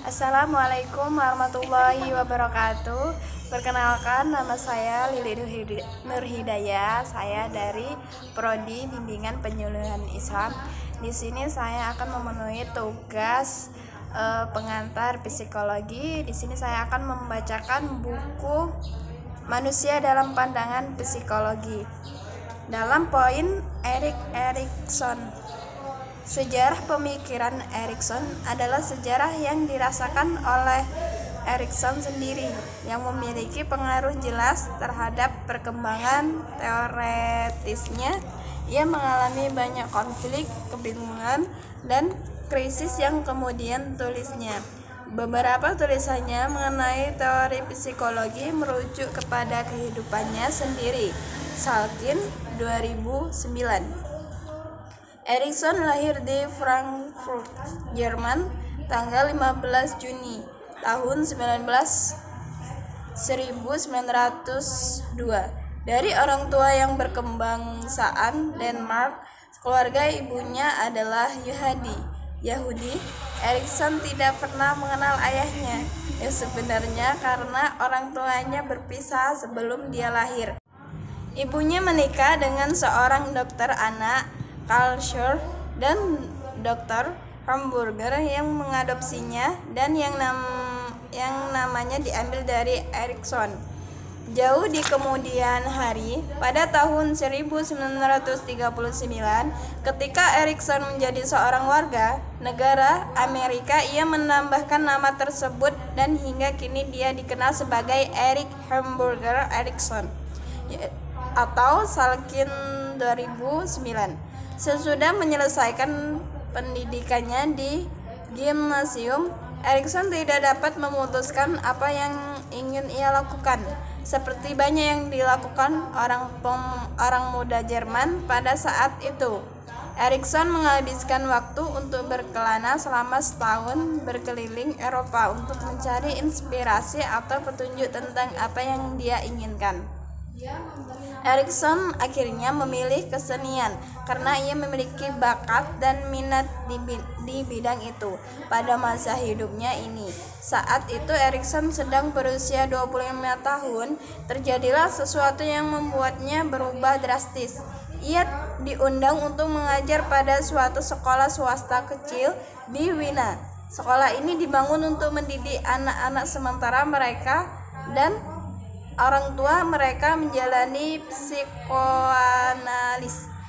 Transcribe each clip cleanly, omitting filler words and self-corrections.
Assalamualaikum warahmatullahi wabarakatuh. Perkenalkan, nama saya Lili Nurhidayah. Saya dari Prodi Bimbingan Penyuluhan Islam. Di sini saya akan memenuhi tugas pengantar psikologi. Di sini saya akan membacakan buku Manusia dalam Pandangan Psikologi. Dalam poin Erik Erikson. Sejarah pemikiran Erikson adalah sejarah yang dirasakan oleh Erikson sendiri, yang memiliki pengaruh jelas terhadap perkembangan teoretisnya. Ia mengalami banyak konflik, kebingungan, dan krisis yang kemudian tulisnya. Beberapa tulisannya mengenai teori psikologi merujuk kepada kehidupannya sendiri. Salkin, 2009. Erikson lahir di Frankfurt, Jerman, tanggal 15 Juni tahun 1902. Dari orang tua yang berkebangsaan Denmark, keluarga ibunya adalah Yahudi. Erikson tidak pernah mengenal ayahnya, yang sebenarnya karena orang tuanya berpisah sebelum dia lahir. Ibunya menikah dengan seorang dokter anak, Karl Schur, dan Dr. Hamburger yang mengadopsinya dan yang namanya diambil dari Erikson. Jauh di kemudian hari, pada tahun 1939, ketika Erikson menjadi seorang warga negara Amerika, ia menambahkan nama tersebut dan hingga kini dia dikenal sebagai Erik Hamburger Erikson atau Salkin 2009. Sesudah menyelesaikan pendidikannya di gimnasium, Erikson tidak dapat memutuskan apa yang ingin ia lakukan, seperti banyak yang dilakukan orang muda Jerman pada saat itu. Erikson menghabiskan waktu untuk berkelana selama setahun berkeliling Eropa untuk mencari inspirasi atau petunjuk tentang apa yang dia inginkan. Erikson akhirnya memilih kesenian karena ia memiliki bakat dan minat di bidang itu pada masa hidupnya ini. Saat itu Erikson sedang berusia 25 tahun, terjadilah sesuatu yang membuatnya berubah drastis. Ia diundang untuk mengajar pada suatu sekolah swasta kecil di Wina. Sekolah ini dibangun untuk mendidik anak-anak sementara mereka dan orang tua mereka menjalani psikoanalis.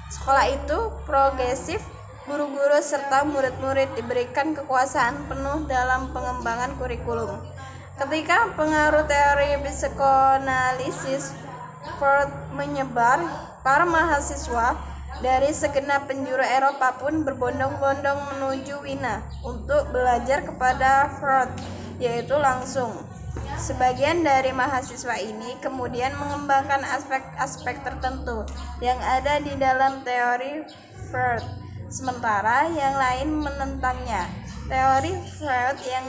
Sekolah itu progresif, guru-guru serta murid-murid diberikan kekuasaan penuh dalam pengembangan kurikulum. Ketika pengaruh teori psikoanalisis Freud menyebar, para mahasiswa dari segenap penjuru Eropa pun berbondong-bondong menuju Wina untuk belajar kepada Freud, yaitu langsung. Sebagian dari mahasiswa ini kemudian mengembangkan aspek-aspek tertentu yang ada di dalam teori Freud, sementara yang lain menentangnya. Teori Freud yang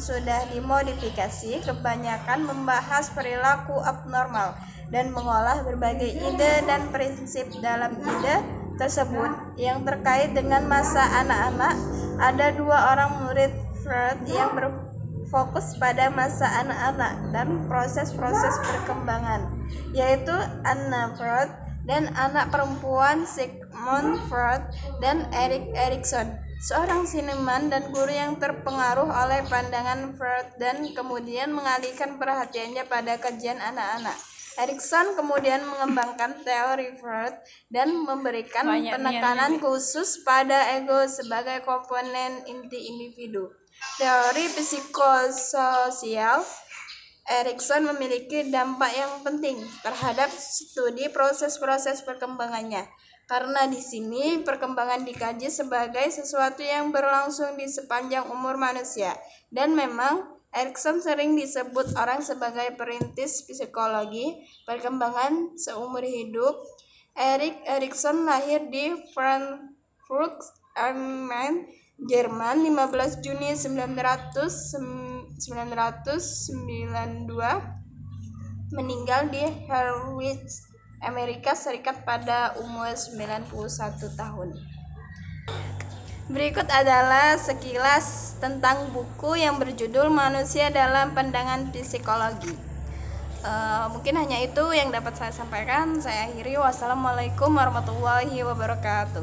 sudah dimodifikasi kebanyakan membahas perilaku abnormal dan mengolah berbagai ide dan prinsip dalam ide tersebut yang terkait dengan masa anak-anak. Ada dua orang murid Freud yang fokus pada masa anak-anak dan proses-proses perkembangan, yaitu Anna Freud dan anak perempuan Sigmund Freud dan Erik Erikson, seorang seniman dan guru yang terpengaruh oleh pandangan Freud dan kemudian mengalihkan perhatiannya pada kajian anak-anak. Erikson kemudian mengembangkan teori Freud dan memberikan penekanan khusus pada ego sebagai komponen inti individu. Teori psikososial Erikson memiliki dampak yang penting terhadap studi proses-proses perkembangannya, karena di sini perkembangan dikaji sebagai sesuatu yang berlangsung di sepanjang umur manusia, dan memang Erikson sering disebut orang sebagai perintis psikologi perkembangan seumur hidup. Erik Erikson lahir di Frankfurt am Main, Jerman, 15 Juni 1992, meninggal di Harwich, Amerika Serikat pada umur 91 tahun. Berikut adalah sekilas tentang buku yang berjudul Manusia dalam Pandangan Psikologi. Mungkin hanya itu yang dapat saya sampaikan. Saya akhiri. Wassalamualaikum warahmatullahi wabarakatuh.